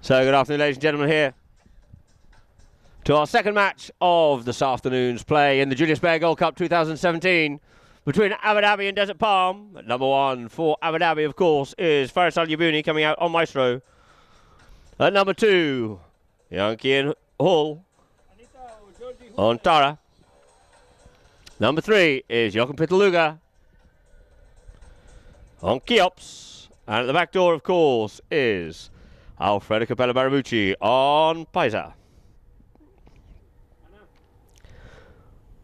So good afternoon, ladies and gentlemen, here to our second match of this afternoon's play in the Julius Baer Gold Cup 2017 between Abu Dhabi and Desert Palm. At number one for Abu Dhabi, of course, is Faris Al Yabuni coming out on Maestro. At number two, Yankee and Hall on Tara. Number three is Joachim Pitaluga on Cheops. And at the back door, of course, is Alfredo Capella Barabucci on Paisa.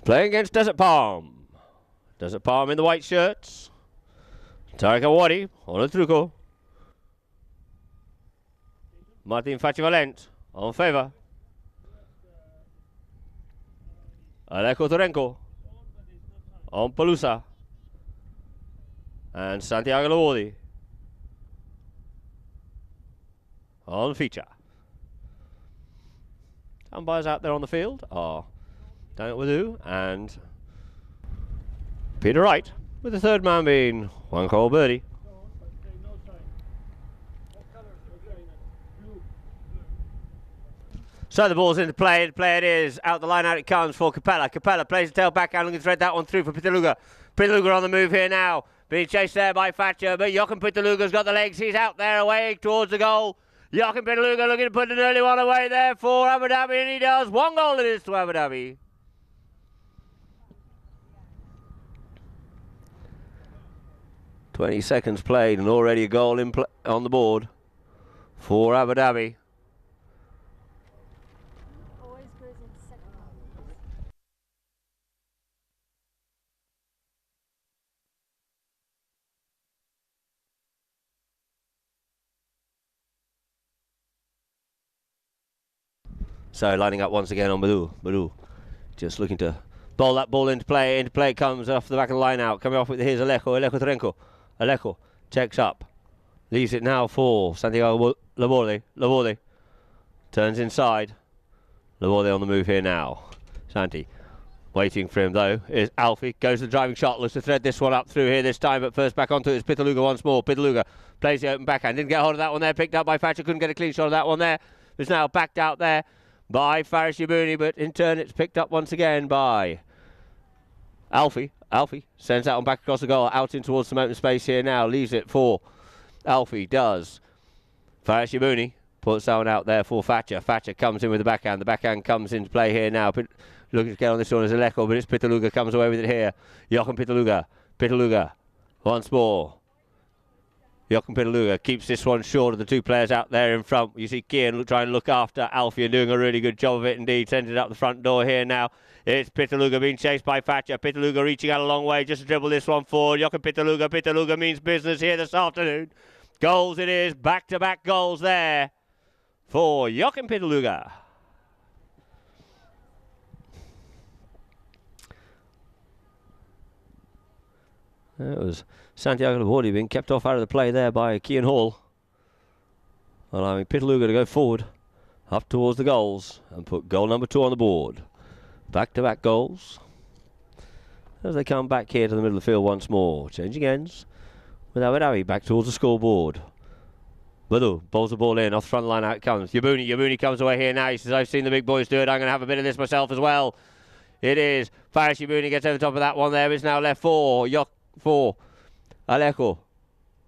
Playing against Desert Palm. Desert Palm in the white shirts. Tarek Awadi on a truco. Martin Facivalent on favor. Aleko Torenko on Pelusa. And Santiago Lawadi on feature. Umpires out there on the field are Daniel Wadu and Peter Wright, with the third man being Juan Cole Birdie. So the ball's into play. Into play it is. Out the line, out it comes for Capella. Capella plays the tail back out, looking to thread that one through for Pitaluga. Pitaluga on the move here now. Being chased there by Thatcher, but Joachim Pitaluga's got the legs. He's out there away towards the goal. Joachim Pitaluga looking to put an early one away there for Abu Dhabi, and he does. 1 goal it is to Abu Dhabi. "20 seconds played and already a goal on the board for Abu Dhabi. Always goes into second half. So lining up once again on Badu. Just looking to bowl that ball into play. Into play comes off the back of the line out. Coming off with here's Aleko Torenko. Aleko checks up. Leaves it now for Santiago Laborde. Turns inside. Laborde on the move here now. Santi waiting for him though is Alfie. Goes to the driving shot. Looks to thread this one up through here this time. But first back onto it is Pitaluga once more. Pitaluga plays the open backhand. Didn't get hold of that one there. Picked up by Thatcher. Couldn't get a clean shot of that one there. It's now backed out there by Faris Yabuni, but in turn it's picked up once again by Alfie. Alfie sends that one back across the goal, out in towards some open space here now. Leaves it for Alfie, does. Faris Yabuni puts that one out there for Thatcher. Thatcher comes in with the backhand. The backhand comes into play here now. Looking to get on this one as Aleko, but it's Pitaluga comes away with it here. Joachim Pitaluga. Pitaluga once more. Joachim Pitaluga keeps this one short of the two players out there in front. You see Kian trying to look after Alfie and doing a really good job of it indeed. Sends it up the front door here now. It's Pitaluga being chased by Thatcher. Pitaluga reaching out a long way just to dribble this one forward. Joachim Pitaluga. Pitaluga means business here this afternoon. Goals it is. Back-to-back goals there for Joachim Pitaluga. That was Santiago Laborde being kept off out of the play there by Kian Hall, allowing Pitaluga to go forward up towards the goals and put goal number 2 on the board. Back-to-back goals as they come back here to the middle of the field once more. Changing ends with Abu Dhabi back towards the scoreboard. Badu bowls the ball in, off the front line, out it comes. Yabuni comes away here now. He says, I've seen the big boys do it. I'm going to have a bit of this myself as well. It is Faris Yabuni gets over the top of that one there. It's now left for Aleko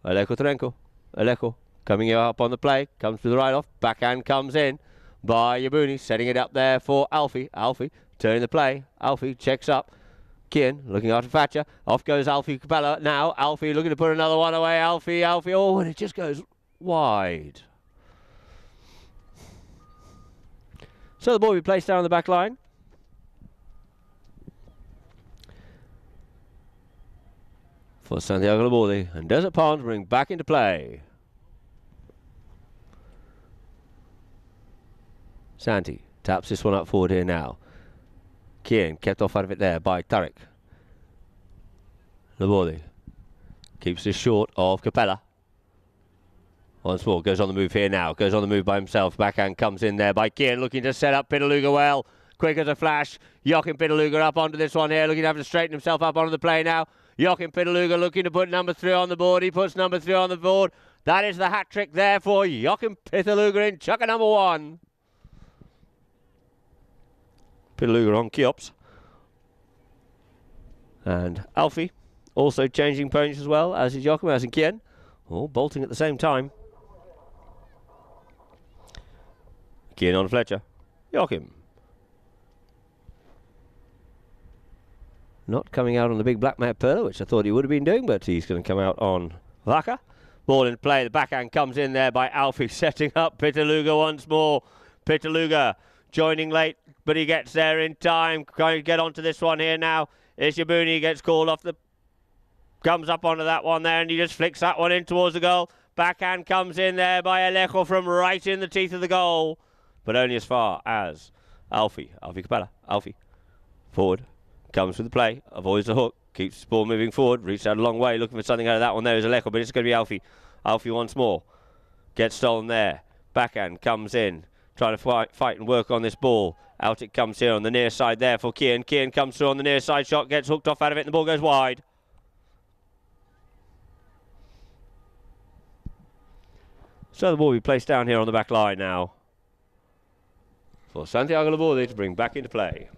Torenko. Aleko coming up on the play. Comes to the right off. Backhand comes in by Yabuni. Setting it up there for Alfie. Alfie turning the play. Alfie checks up. Kian looking after Thatcher. Off goes Alfie Capella. Now Alfie looking to put another one away. Alfie. Oh, and it just goes wide. So the ball will be placed down the back line. For Santiago Laborde, and Desert Palm bring back into play. Santi taps this one up forward here now. Kian kept off out of it there by Tarek. Laborde keeps this short of Capella. Once more, goes on the move here now. Goes on the move by himself. Backhand comes in there by Kian, looking to set up Pitaluga well. Quick as a flash. Joachim Pitaluga up onto this one here, looking to have to straighten himself up onto the play now. Joachim Pitaluga looking to put number 3 on the board. He puts number 3 on the board. That is the hat trick there for Joachim Pitaluga in chucker number 1. Pitaluga on Keops. And Alfie also changing ponies as well, as is Joachim, as in Kien. All bolting at the same time. Kien on Fletcher. Joachim. Not coming out on the big black mare Polo, which I thought he would have been doing, but he's going to come out on Vaca. Ball in play, the backhand comes in there by Alfie, setting up Pitaluga once more. Pitaluga joining late, but he gets there in time. Going to get onto this one here now. Ishabuni gets called off the... Comes up onto that one there, and he just flicks that one in towards the goal. Backhand comes in there by Alejo from right in the teeth of the goal, but only as far as Alfie Capella. Alfie, forward. Comes with the play, avoids the hook, keeps the ball moving forward, reached out a long way, looking for something out of that one there is Alejo, but it's going to be Alfie. Alfie once more. Gets stolen there. Backhand comes in, trying to fight and work on this ball. Out it comes here on the near side there for Kian. Kian comes through on the near side shot, gets hooked off out of it, and the ball goes wide. So the ball will be placed down here on the back line now for Santiago Laborde to bring back into play.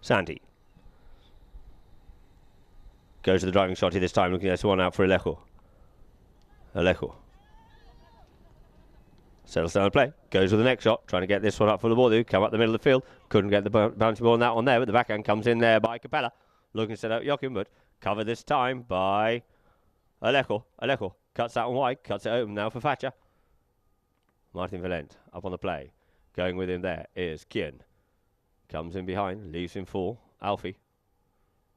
Santi goes to the driving shot here this time, looking at one out for Alejo. Alejo settles down the play, goes with the next shot, trying to get this one up for Laborde. Come up the middle of the field, couldn't get the bouncy ball on that one there, but the backhand comes in there by Capella, looking to set out Joachim, but covered this time by Alejo. Alejo cuts that one wide, cuts it open now for Thatcher. Martin Valent up on the play, going with him there is Kian. Comes in behind, leaves him for Alfie.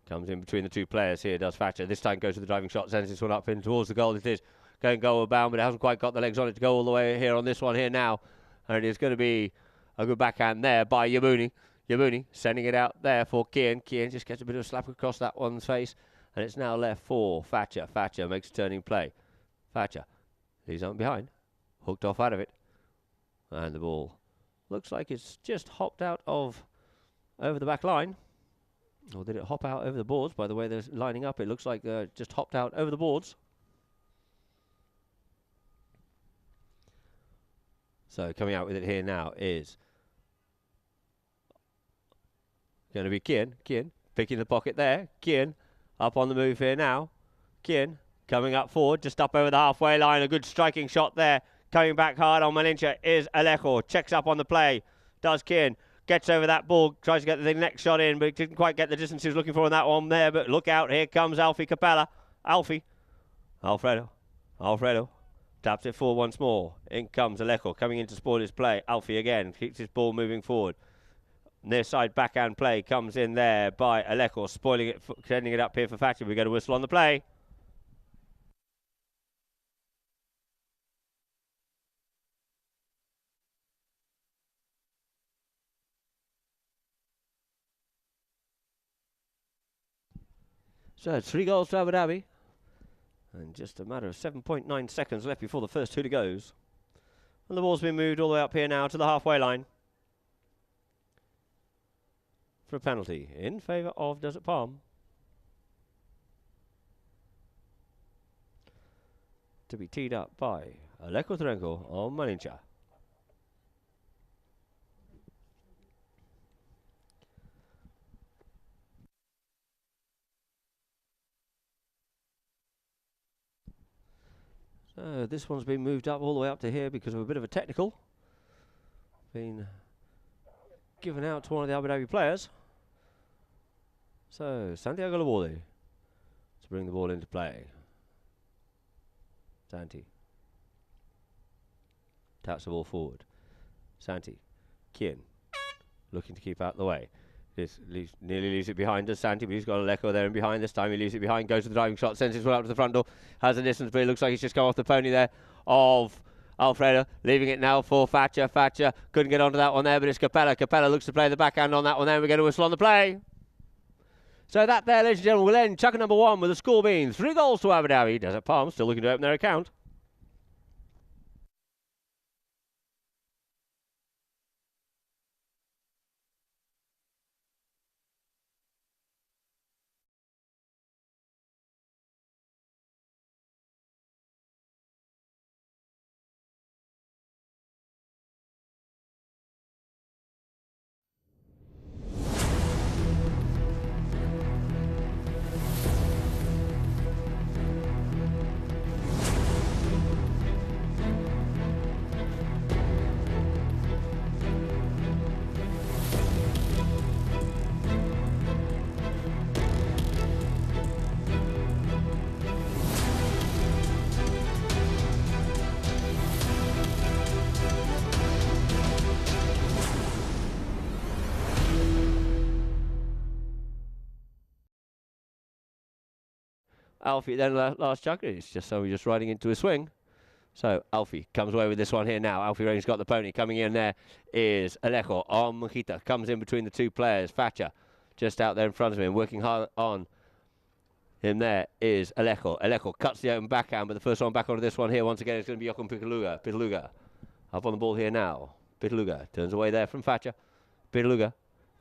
Comes in between the two players here, does Thatcher. This time goes to the driving shot, sends this one up in towards the goal. It is going goal bound, but it hasn't quite got the legs on it to go all the way here on this one here now. And it is going to be a good backhand there by Yabuni. Yabuni sending it out there for Kian. Kian just gets a bit of a slap across that one's face. And it's now left for Thatcher. Thatcher makes a turning play. Thatcher leaves on behind. Hooked off out of it. And the ball looks like it's just hopped out of over the back line. Or did it hop out over the boards? By the way they're lining up, it looks like just hopped out over the boards. So coming out with it here now is going to be Kian. Kian picking the pocket there. Kian up on the move here now. Kian coming up forward, just up over the halfway line. A good striking shot there. Coming back hard on Malincha is Alejo. Checks up on the play. Does Kian. Gets over that ball, tries to get the next shot in, but didn't quite get the distance he was looking for on that one there. But look out, here comes Alfie Capella. Alfie. Alfredo. Taps it forward once more. In comes Alejo, coming in to spoil his play. Alfie again, keeps his ball moving forward. Near side backhand play comes in there by Alejo, spoiling it, sending it up here for Thatcher. We get a whistle on the play. So it's 3 goals to Abu Dhabi. And just a matter of 7.9 seconds left before the first hooter goes. And the ball's been moved all the way up here now to the halfway line for a penalty in favour of Desert Palm. To be teed up by Alejo Trenko on Malincha. So this one's been moved up all the way up to here because of a bit of a technical. Been given out to one of the Abu Dhabi players. So Santiago Laborde to bring the ball into play. Santi taps the ball forward. Santi, Kian, looking to keep out the way. This nearly leaves it behind us, Santi, but he's got Alejo there and behind. This time he leaves it behind, goes to the driving shot, sends his one up to the front door, has a distance, but it looks like he's just come off the pony there of Alfredo, leaving it now for Thatcher. Thatcher couldn't get onto that one there, but it's Capella. Capella looks to play the backhand on that one there. We get a whistle on the play. So that there, ladies and gentlemen, will end chucker number 1 with the score being 3 goals to Abu Dhabi. Desert Palm still looking to open their account. Alfie then last chucker. It's just somebody just riding into a swing. So Alfie comes away with this one here now. Alfie Rain's got the pony. Coming in there is Alejo on Mojita. Comes in between the two players. Thatcher just out there in front of him, working hard on him. There is Alejo. Alejo cuts the open backhand, but the first one back onto this one here once again is going to be Jochen Pitaluga. Pitaluga up on the ball here now. Pitaluga turns away there from Thatcher. Pitaluga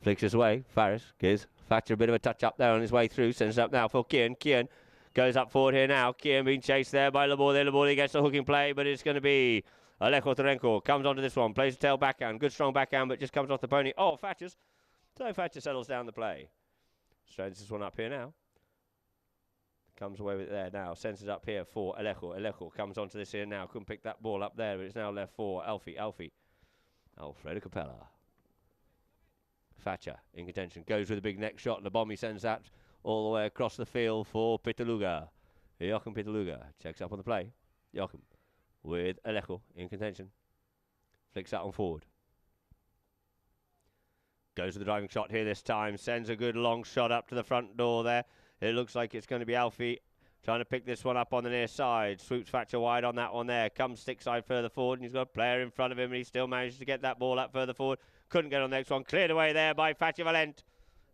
flicks his way. Faris gives Thatcher a bit of a touch up there on his way through. Sends it up now for Kian. Kian goes up forward here now. Kian being chased there by Laborde. Laborde gets the hooking play, but it's going to be Alejo Terenko. Comes onto this one. Plays the tail backhand. Good strong backhand, but just comes off the pony. Oh, Thatcher's. So Thatcher settles down the play. Straightens this one up here now. Comes away with it there now. Sends it up here for Alejo. Alejo comes onto this here now. Couldn't pick that ball up there, but it's now left for Alfie. Alfredo Capella. Thatcher in contention. Goes with a big neck shot. The bomb he sends that all the way across the field for Pitaluga. Jochen Pitaluga checks up on the play. Jochen with Alejo in contention. Flicks that one forward. Goes with the driving shot here this time. Sends a good long shot up to the front door there. It looks like it's going to be Alfie trying to pick this one up on the near side. Swoops Thatcher wide on that one there. Comes stick side further forward, and he's got a player in front of him, and he still manages to get that ball up further forward. Couldn't get on the next one. Cleared away there by Thatcher Valent.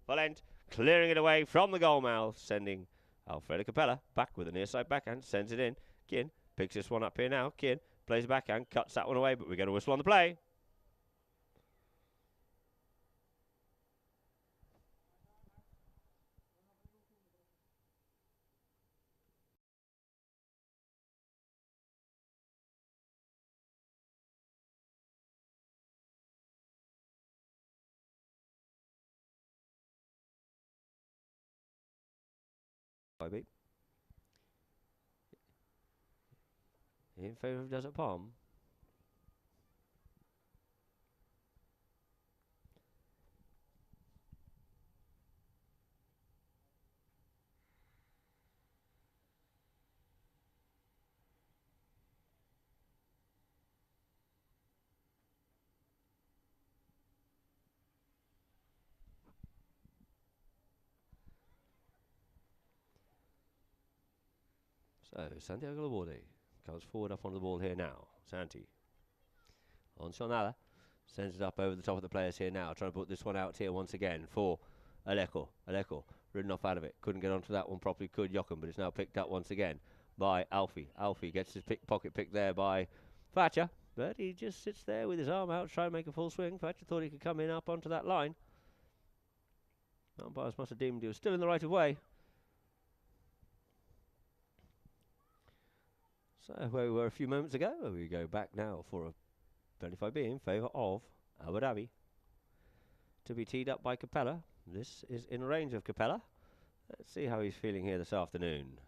Valent clearing it away from the goal mouth, sending Alfredo Capella back with a near side backhand. Sends it in. Kian picks this one up here now. Kian plays the backhand, cuts that one away, but we get a whistle on the play. In favour of Desert Palm. So Santiago Laborde comes forward up onto the ball here now. Santi on Shonala. Sends it up over the top of the players here now. Trying to put this one out here once again for Alejo. Alejo ridden off out of it. Couldn't get onto that one properly. Could Jochen, but it's now picked up once again by Alfie. Alfie gets his pocket pick there by Thatcher. But he just sits there with his arm out trying to make a full swing. Thatcher thought he could come in up onto that line. Umpires must have deemed he was still in the right of way. So where we were a few moments ago, we go back now for a 25B in favour of Abu Dhabi. To be teed up by Capella. This is in range of Capella. Let's see how he's feeling here this afternoon.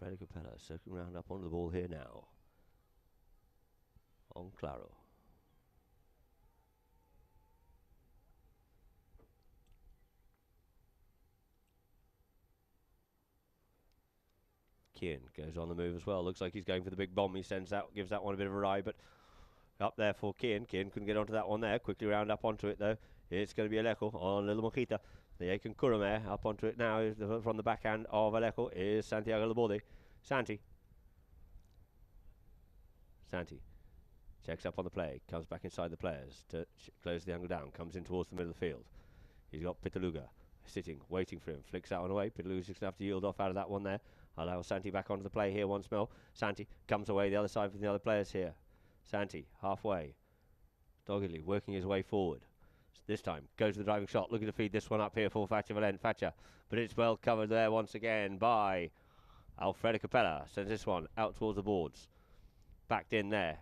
Alfredo Capella circling round up onto the ball here now. On Claro. Kian goes on the move as well. Looks like he's going for the big bomb. He sends out, gives that one a bit of a ride, but up there for Kian. Kian couldn't get onto that one there. Quickly round up onto it though. It's going to be Alejo on Little Mojita. The Aiken Kurame up onto it now. From the backhand of Alejo is Santiago Laborde. Santi checks up on the play. Comes back inside the players to close the angle down. Comes in towards the middle of the field. He's got Pitaluga sitting, waiting for him. Flicks that one away. Pitaluga's just going to have to yield off out of that one there. Allow Santi back onto the play here once more. Santi comes away the other side from the other players here. Santi halfway. Doggedly working his way forward. This time goes to the driving shot. Looking to feed this one up here for Thatcher Valent. Thatcher. But it's well covered there once again by Alfredo Capella. Sends this one out towards the boards. Backed in there.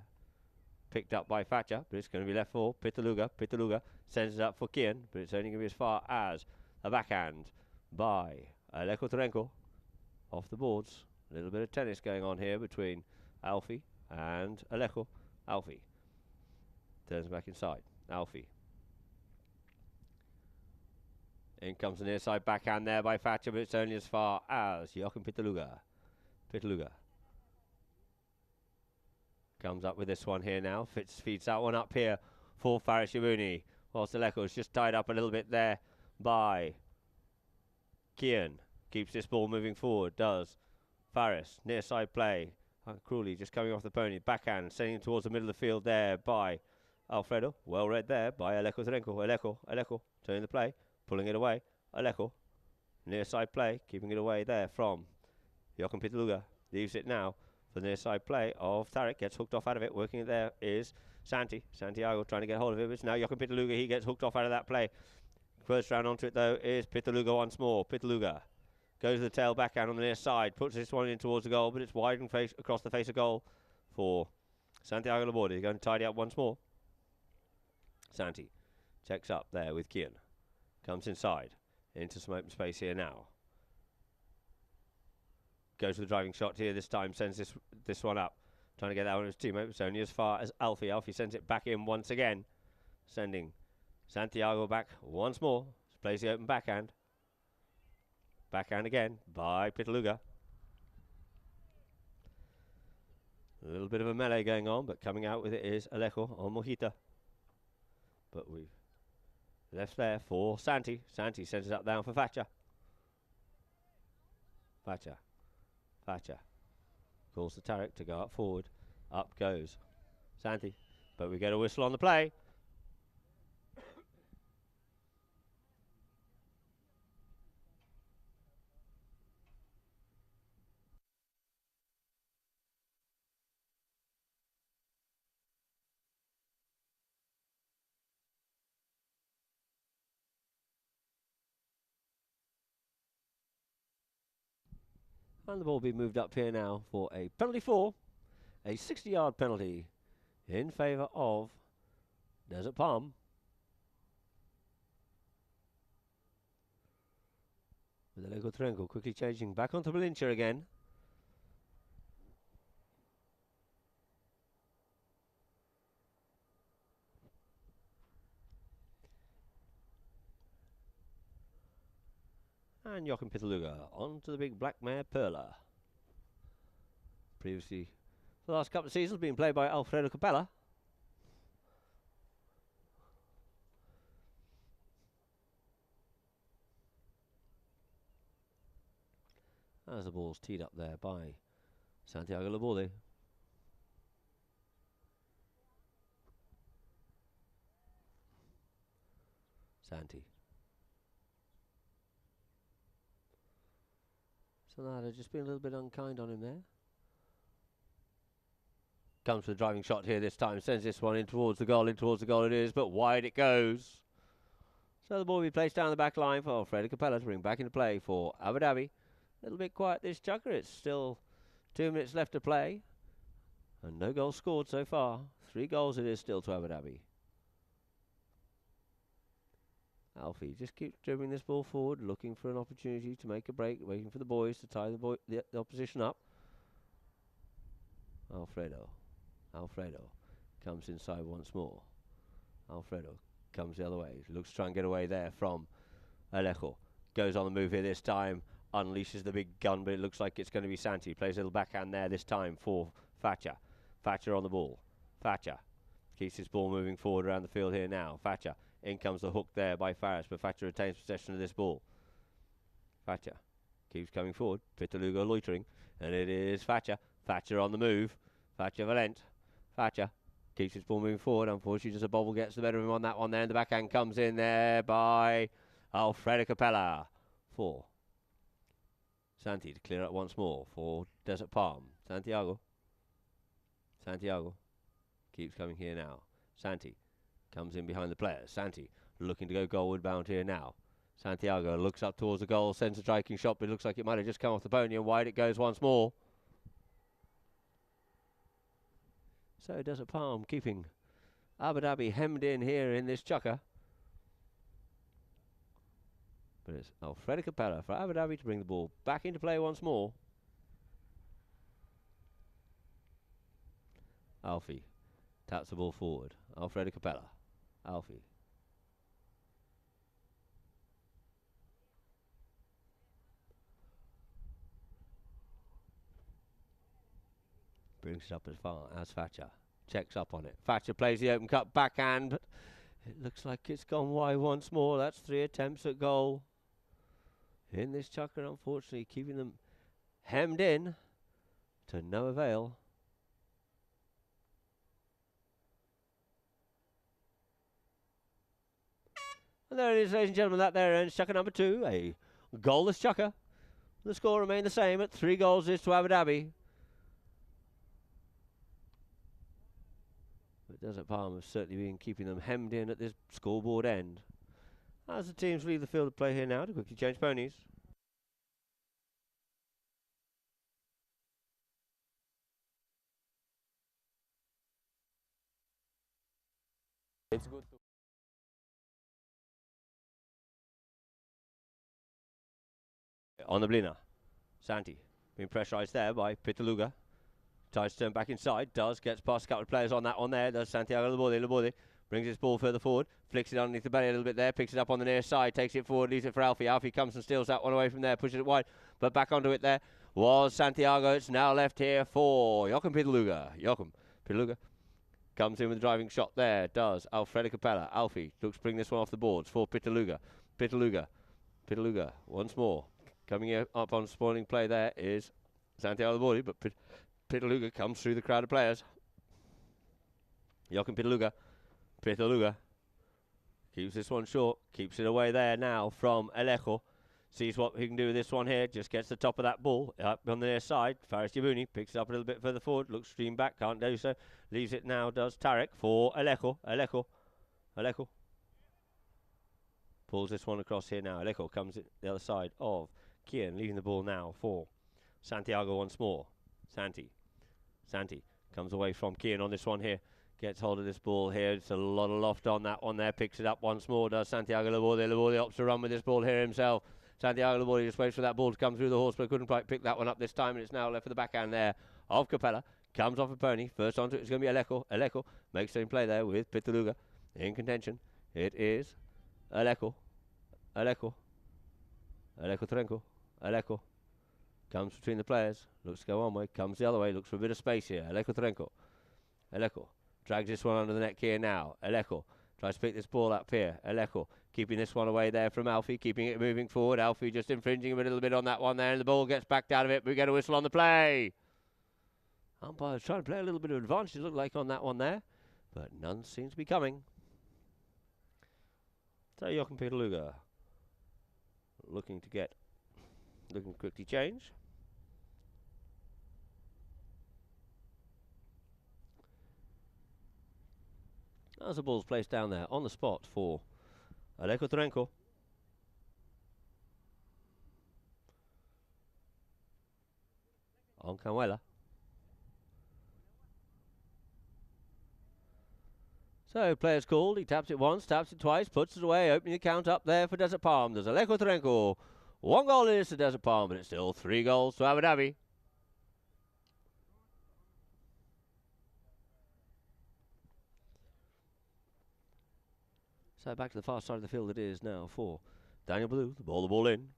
Picked up by Thatcher, but it's going to be left for Pitaluga. Pitaluga sends it up for Kian, but it's only going to be as far as a backhand by Alejo Terenko. Off the boards. A little bit of tennis going on here between Alfie and Alejo. Alfie turns back inside. Alfie In comes the near side backhand there by Thatcher, but it's only as far as Joachim Pitaluga. Pitaluga comes up with this one here now. Feeds that one up here for Faris Yabuni. Whilst Aleko is just tied up a little bit there by Kian. Keeps this ball moving forward, does Faris. Near side play. Cruelly just coming off the pony. Backhand, sending towards the middle of the field there by Alfredo. Well read there by Aleko Zerenko. Aleko turning the play, pulling it away. Aleko. Near side play, keeping it away there from Joachim Pitaluga. Leaves it now for the near side play of Tarek. Gets hooked off out of it. Working it there is Santiago trying to get hold of it. But it's now Joachim Pitaluga. He gets hooked off out of that play. First round onto it though is Pitaluga once more. Pitaluga goes to the tail backhand on the near side. Puts this one in towards the goal, but it's wide and across the face of goal for Santiago Laborde. He's going to tidy up once more. Santi checks up there with Kian. Comes inside into some open space here now. Goes for the driving shot here this time. Sends this one up. Trying to get that one to his teammate. It's only as far as Alfie. Alfie sends it back in once again. Sending Santiago back once more. Plays the open backhand. Backhand again by Pitaluga. A little bit of a melee going on, but coming out with it is Alejo on Mojita. But we've left there for Santi. Santi sends it up down for Thatcher. Thatcher calls to Tarek to go up forward. Up goes Santi. But we get a whistle on the play. And the ball will be moved up here now for a penalty for a 60-yard penalty in favour of Desert Palm. With Aleko Trenko quickly changing back onto Malincha again. And Joachim Pitaluga onto the big black mare Perla. Previously, for the last couple of seasons, been played by Alfredo Capella. As the ball's teed up there by Santiago Laborde. Santi. Sonata just been a little bit unkind on him there. Comes for the driving shot here this time. Sends this one in towards the goal. It is, but wide it goes. So the ball will be placed down the back line for Alfredo Capella to bring back into play for Abu Dhabi. A little bit quiet this chucker. It's still 2 minutes left to play. And no goals scored so far. 3 goals it is still to Abu Dhabi. Alfie just keeps dribbling this ball forward, looking for an opportunity to make a break, waiting for the boys to tie the opposition up. Alfredo comes inside once more. Alfredo comes the other way. Looks to try and get away there from Alejo. Goes on the move here this time. Unleashes the big gun, but it looks like it's going to be Santi. Plays a little backhand there this time for Thatcher. Thatcher on the ball. Thatcher keeps his ball moving forward around the field here now. Thatcher. In comes the hook there by Faris, but Thatcher retains possession of this ball. Thatcher keeps coming forward. Pitaluga loitering, and it is Thatcher. Thatcher on the move. Thatcher Valent. Thatcher keeps his ball moving forward. Unfortunately, just a bobble gets the better of him on that one there. And the backhand comes in there by Alfredo Capella for Santi to clear up once more for Desert Palm. Santiago keeps coming here now. Santi comes in behind the players. Santi looking to go goalward bound here now. Santiago looks up towards the goal, sends a striking shot, but it looks like it might have just come off the pony, and wide it goes once more. So Desert Palm keeping Abu Dhabi hemmed in here in this chucker. But it's Alfredo Capella for Abu Dhabi to bring the ball back into play once more. Alfie taps the ball forward. Alfredo Capella. Alfie brings it up as far as Thatcher. Checks up on it. Thatcher plays the open cut backhand, but it looks like it's gone wide once more. That's 3 attempts at goal in this chukker, unfortunately, keeping them hemmed in to no avail. And there it is, ladies and gentlemen. That there ends chukker number 2, a goalless chukker. The score remained the same at 3 goals is to Abu Dhabi. But Desert Palm has certainly been keeping them hemmed in at this scoreboard end. As the teams leave the field of play here now to quickly change ponies. It's good to on the Blina. Santi being pressurised there by Pitaluga. Tries to turn back inside, gets past a couple of players on that one there, does Santiago Laborde, brings his ball further forward, flicks it underneath the belly a little bit there, picks it up on the near side, takes it forward, leaves it for Alfie. Alfie comes and steals that one away from there, pushes it wide, but back onto it there was Santiago. It's now left here for Joachim Pitaluga. Joachim Pitaluga comes in with a driving shot there, does Alfredo Capella. Alfie looks to bring this one off the boards for Pitaluga. Pitaluga once more. Coming up on spoiling play there is Santiago Laborde, but Pitaluga comes through the crowd of players. Joachim Pitaluga keeps this one short, keeps it away there now from Alejo. Sees what he can do with this one here, just gets the top of that ball up on the near side. Faris Yabuni picks it up a little bit further forward, looks stream back, can't do so. Leaves it now, does Tarek for Alejo. Pulls this one across here now. Alejo comes at the other side of Kian, leaving the ball now for Santiago once more. Santi comes away from Kian on this one here. Gets hold of this ball here. It's a lot of loft on that one there. Picks it up once more. Does Santiago Laborde. Laborde opts to run with this ball here himself. Santiago Laborde just waits for that ball to come through the horse, but couldn't quite pick that one up this time. And it's now left for the backhand there of Capella. Comes off a pony. First onto it is going to be Alejo. Alejo makes the same play there with Pitaluga in contention. It is Alejo Trenco. Alejo comes between the players, looks to go one way, comes the other way, looks for a bit of space here. Alejo Trenco. Alejo drags this one under the neck here now. Alejo tries to pick this ball up here. Alejo keeping this one away there from Alfie, keeping it moving forward. Alfie just infringing a little bit on that one there, and the ball gets backed out of it, but we get a whistle on the play. Umpire's trying to play a little bit of advantage, it looked like, on that one there, but none seems to be coming. So Joachim Pitaluga looking to quickly change. As the ball's placed down there on the spot for Alejo Trenco. On Canuela. So players called, he taps it once, taps it twice, puts it away, opening the count up there for Desert Palm. There's Alejo Trenco. 1 goal is to Desert Palm, but it's still 3 goals to Abu Dhabi. So back to the far side of the field it is now for Daniel Blue. The ball in.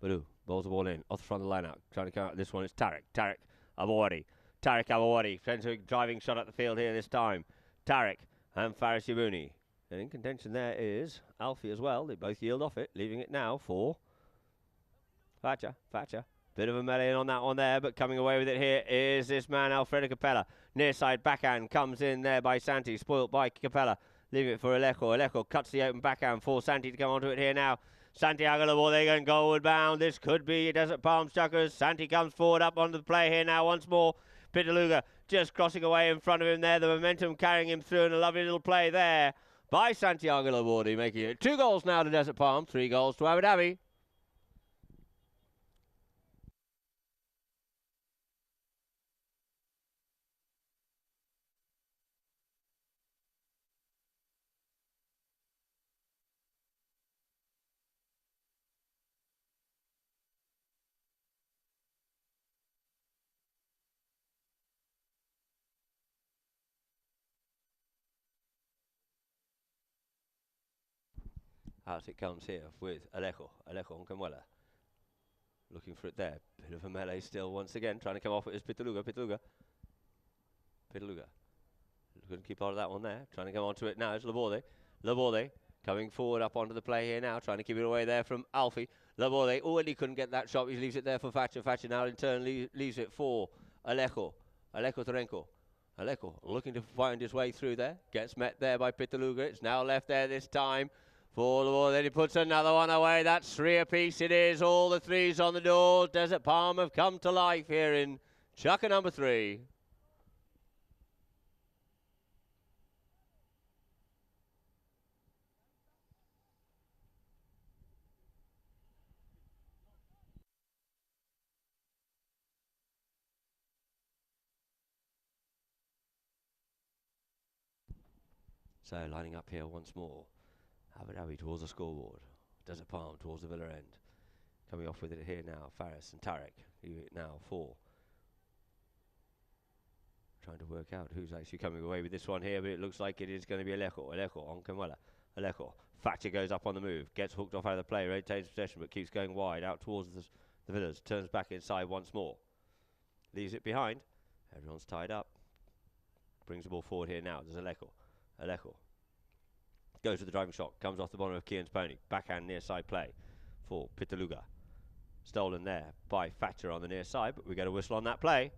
Blue bowls the ball in, off the front of the line-out. Trying to come out this one, it's Tarek Abawadi. Sends a driving shot at the field here this time. Tarek and Faris Yabuni. And in contention there is Alfie as well. They both yield off it, leaving it now for Thatcher. Bit of a melee on that one there, but coming away with it here is this man, Alfredo Capella. Near side backhand comes in there by Santi, spoilt by Capella. Leave it for Alejo. Alejo cuts the open backhand for Santi to come onto it here now. Santiago Laborde going goalward bound. This could be Desert Palm Chuckers. Santi comes forward up onto the play here now once more. Pitaluga just crossing away in front of him there. The momentum carrying him through, and a lovely little play there by Santiago Laborde, making it 2 goals now to Desert Palm, 3 goals to Abu Dhabi. Out it comes here with Alejo. Alejo on Camuela. Looking for it there. Bit of a melee still once again. Trying to come off it is Pitaluga. Pitaluga. Pitaluga. Couldn't keep hold of that one there. Trying to come onto it now is Laborde. Laborde coming forward up onto the play here now. Trying to keep it away there from Alfie. Laborde. Oh, and he couldn't get that shot. He leaves it there for Thatcher. Thatcher now in turn leaves it for Alejo. Alejo Terenko. Alejo looking to find his way through there. Gets met there by Pitaluga. It's now left there this time for Laborde. Then he puts another one away. That's 3 apiece it is. All the threes on the door. Desert Palm have come to life here in chukker number 3. So lining up here once more. Abu Dhabi towards the scoreboard. Desert Palm towards the Villa end. Coming off with it here now. Faris and Tarek. Now 4. Trying to work out who's actually coming away with this one here, but it looks like it is going to be Alejo. Alejo on Camuela. Alejo. Thatcher goes up on the move. Gets hooked off out of the play. Retains possession, but keeps going wide out towards the Villas. Turns back inside once more. Leaves it behind. Everyone's tied up. Brings the ball forward here now. There's Alejo. Alejo. Goes with the driving shot. Comes off the bottom of Kian's pony. Backhand near side play for Pitaluga. Stolen there by Thatcher on the near side, but we get a whistle on that play.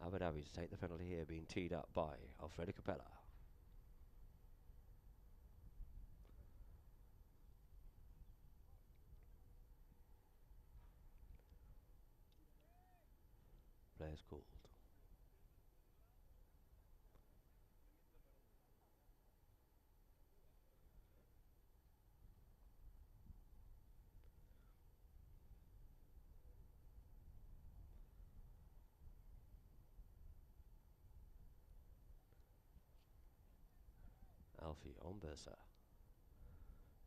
Abu Dhabi to take the penalty here, being teed up by Alfredo Capella. Players called. Alfie on Bursa.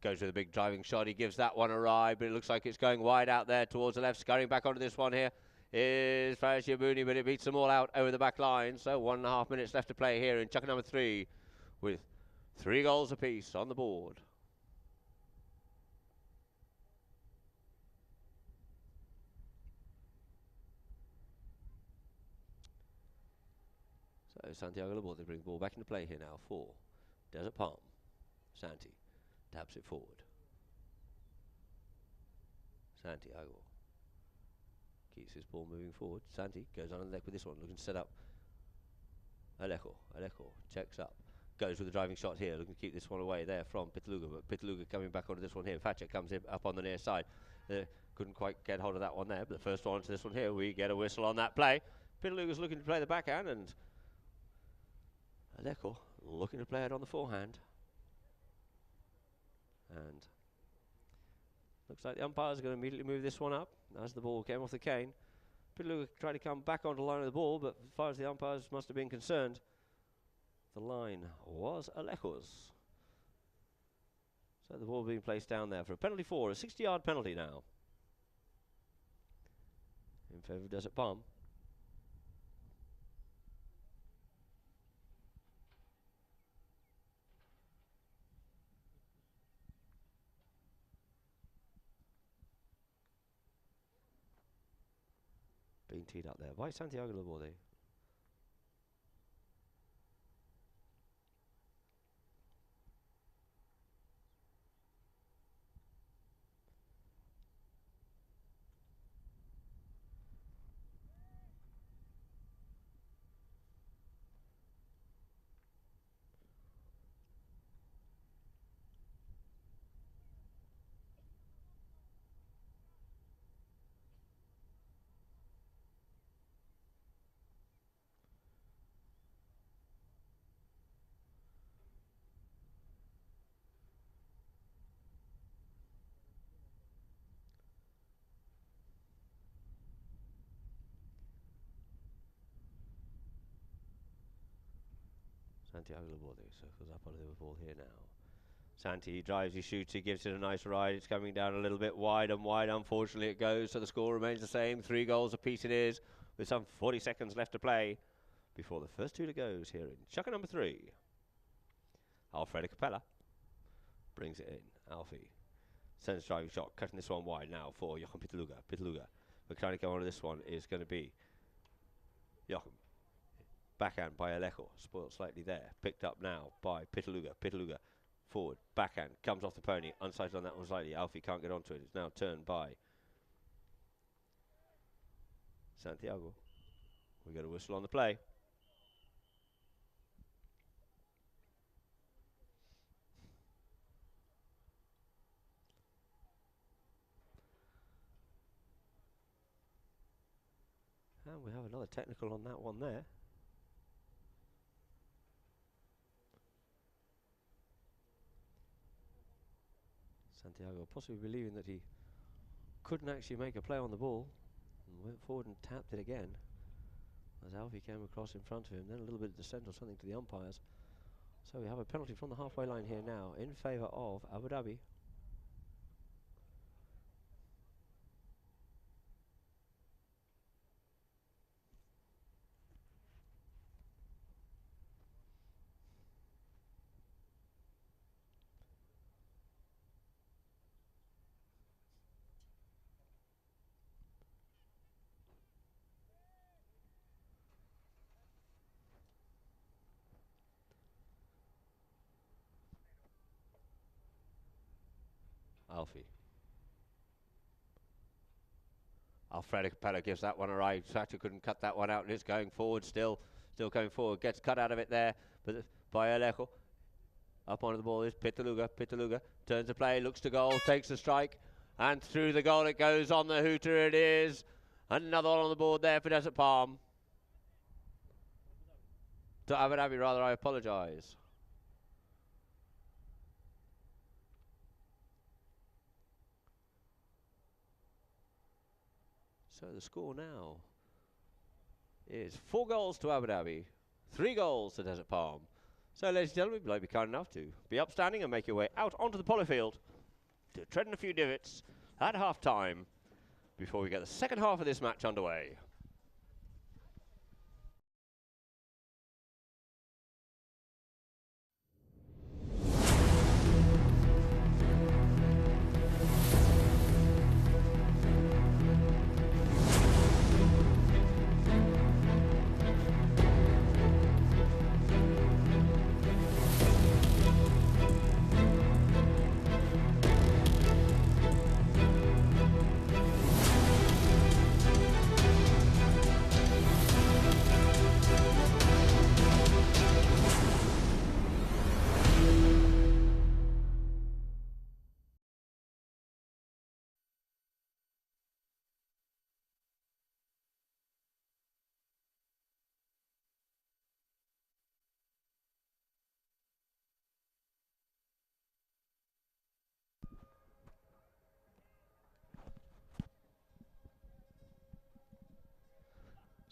Goes with a big driving shot. He gives that one a ride, but it looks like it's going wide out there towards the left. Scurrying back onto this one here is Faris Yabuni, but it beats them all out over the back line. So 1.5 minutes left to play here in chukker number 3 with 3 goals apiece on the board. So Santiago Laborde, they bring the ball back into play here now for Desert Palm. Santi taps it forward. Santiago keeps his ball moving forward. Santi goes on the deck with this one, looking to set up Alejo. Alejo checks up. Goes with the driving shot here, looking to keep this one away there from Pitaluga, but Pitaluga coming back onto this one here. Thatcher comes in up on the near side. Couldn't quite get hold of that one there, but the first one onto this one here, we get a whistle on that play. Pitaluga's looking to play the backhand, and Alejo looking to play it on the forehand. And looks like the umpires are going to immediately move this one up as the ball came off the cane. Pitaluga tried to come back onto the line of the ball, but as far as the umpires must have been concerned, the line was Alejo's. So the ball being placed down there for a penalty for a 60-yard penalty now in favour of Desert Palm. Being teed up there by Santiago Laborde. Santiago Laborde circles up onto the ball here now. Santi drives, he shoots, he gives it a nice ride. It's coming down a little bit wide and wide. Unfortunately, it goes, so the score remains the same. 3 goals apiece it is, with some 40 seconds left to play before the first 2 to goes here in chucker number 3. Alfredo Capella brings it in. Alfie sends driving shot, cutting this one wide now for Joachim Pitaluga. Pitaluga, but trying to go on to this one is going to be Joachim. Backhand by Alejo, spoiled slightly there. Picked up now by Pitaluga. Pitaluga forward, backhand, comes off the pony, unsighted on that one slightly. Alfie can't get onto it. It's now turned by Santiago. We got a whistle on the play. And we have another technical on that one there. Santiago possibly believing that he couldn't actually make a play on the ball and went forward and tapped it again as Alfie came across in front of him. Then a little bit of descent or something to the umpires. So we have a penalty from the halfway line here now in favour of Abu Dhabi. Alfie. Alfredo Capello gives that one a ride. Sacha couldn't cut that one out and it's going forward still going forward. Gets cut out of it there but by Alejo. Up onto the ball is Pitaluga. Pitaluga turns the play, looks to goal, takes the strike and through the goal it goes. On the hooter it is. Another one on the board there for Desert Palm. To Abu Dhabi rather, I apologise. So the score now is 4 goals to Abu Dhabi, 3 goals to Desert Palm. So ladies and gentlemen, if you'd like to be kind enough to be upstanding and make your way out onto the polo field to tread in a few divots at half time before we get the second half of this match underway.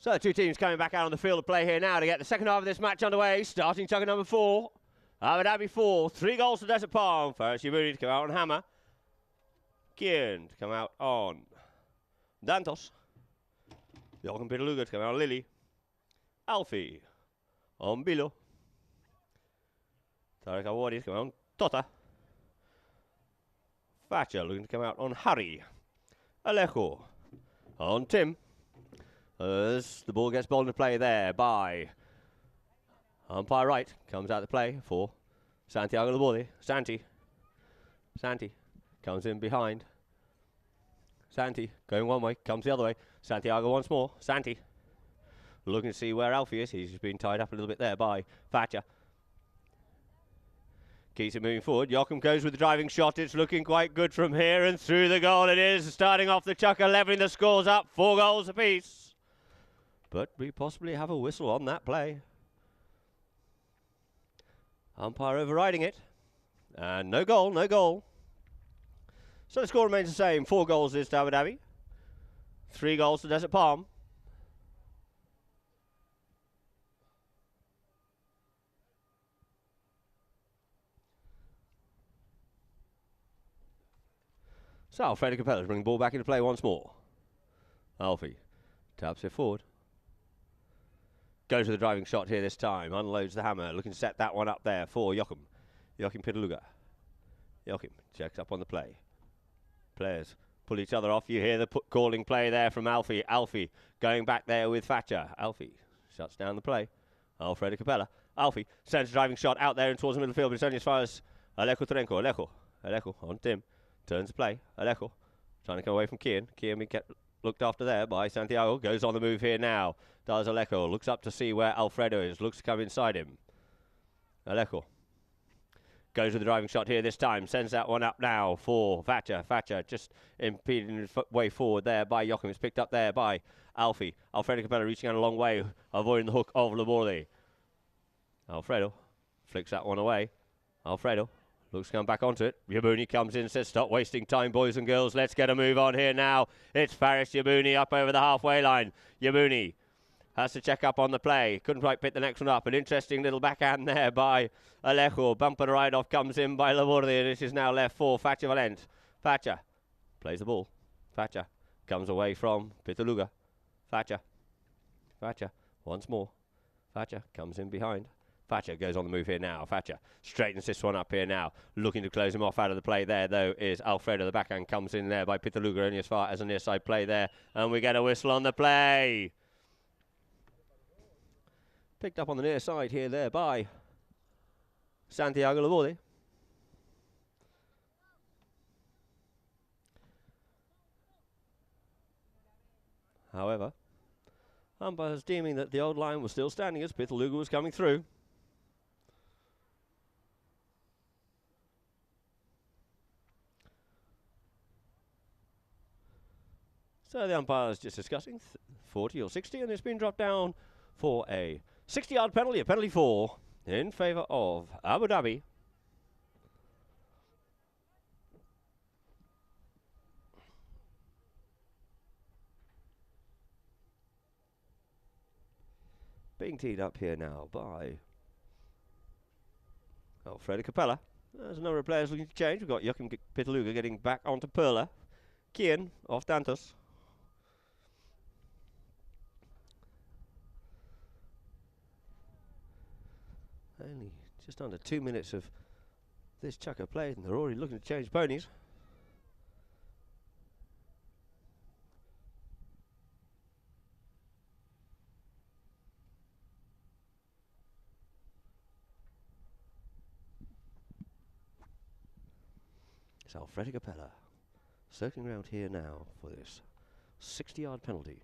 So the 2 teams coming back out on the field of play here now to get the second half of this match underway. Starting chucker number 4. Abu Dhabi 4. 3 goals to Desert Palm. Faris Yabudi to come out on Hammer. Kian to come out on Dantos. Joachim Pitaluga to come out on Lily. Alfie on Bilo. Tarek Awadi to come out on Tota. Thatcher looking to come out on Harry. Alejo on Tim. As the ball gets bowled into play there by umpire right. Comes out to play for Santiago Laborde. Santi comes in behind. Santi going one way, comes the other way. Santiago once more. Santi looking to see where Alfie is. He's been tied up a little bit there by Thatcher. Keeps it moving forward. Joachim goes with the driving shot. It's looking quite good from here and through the goal it is. Starting off the chucker, levelling the scores up. 4 goals apiece. But we possibly have a whistle on that play. Umpire overriding it. And no goal, no goal. So the score remains the same. 4 goals is to Abu Dhabi. 3 goals to Desert Palm. So Alfredo Capella's bringing the ball back into play once more. Alfie taps it forward. Goes with the driving shot here this time. Unloads the hammer. Looking to set that one up there for Joachim. Joachim Pitaluga. Joachim checks up on the play. Players pull each other off. You hear the calling play there from Alfie. Alfie going back there with Thatcher. Alfie shuts down the play. Alfredo Capella. Alfie sends a driving shot out there and towards the middle field, but it's only as far as Alejo Terenko. Alejo on Tim. Turns the play. Alejo trying to come away from Kian. Kian get looked after there by Santiago. Goes on the move here now. Does Alejo. Looks up to see where Alfredo is. Looks to come inside him. Alejo goes with the driving shot here this time. Sends that one up now for Thatcher. Thatcher just impeding his way forward there by Joachim. It's picked up there by Alfie. Alfredo Capella reaching out a long way, avoiding the hook of Laborde. Alfredo flicks that one away. Alfredo looks to come back onto it. Yabuni comes in and says, stop wasting time, boys and girls. Let's get a move on here now. It's Faris Yabuni up over the halfway line. Yabuni has to check up on the play. Couldn't quite pick the next one up. An interesting little backhand there by Alejo. Bumper ride off comes in by Laborde. And it is now left for Thatcher Valent. Thatcher plays the ball. Thatcher comes away from Pitaluga. Thatcher once more. Thatcher comes in behind. Thatcher goes on the move here now. Thatcher straightens this one up here now. Looking to close him off out of the play there, though, is Alfredo. The backhand comes in there by Pitaluga, only as far as a near side play there. And we get a whistle on the play. Picked up on the near side here there by Santiago Laborde. However, umpires deeming that the old line was still standing as Pitaluga was coming through. So the umpires just discussing 40 or 60, and it's been dropped down for a 60-yard penalty, a penalty 4 in favour of Abu Dhabi. Being teed up here now by Alfredo Capella. There's a number of players looking to change. We've got Joachim Pitaluga getting back onto Perla. Kian off Dantos. Only just under 2 minutes of this chucker played, and they're already looking to change ponies. It's Alfredo Capella circling around here now for this 60-yard penalty.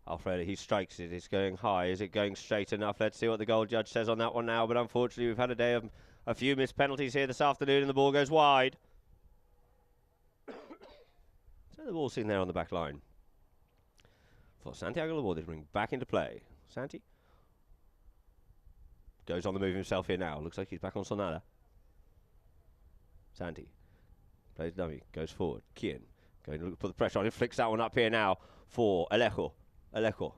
Alfredo, he strikes it. It's going high. Is it going straight enough? Let's see what the goal judge says on that one now. But unfortunately, we've had a day of a few missed penalties here this afternoon, and the ball goes wide. So the ball's seen there on the back line for Santiago Laborde to bring back into play. Santi goes on the move himself here now. Looks like he's back on Sonada. Santi plays dummy, goes forward. Kian going to put the pressure on him. Flicks that one up here now for Alejo. Alejo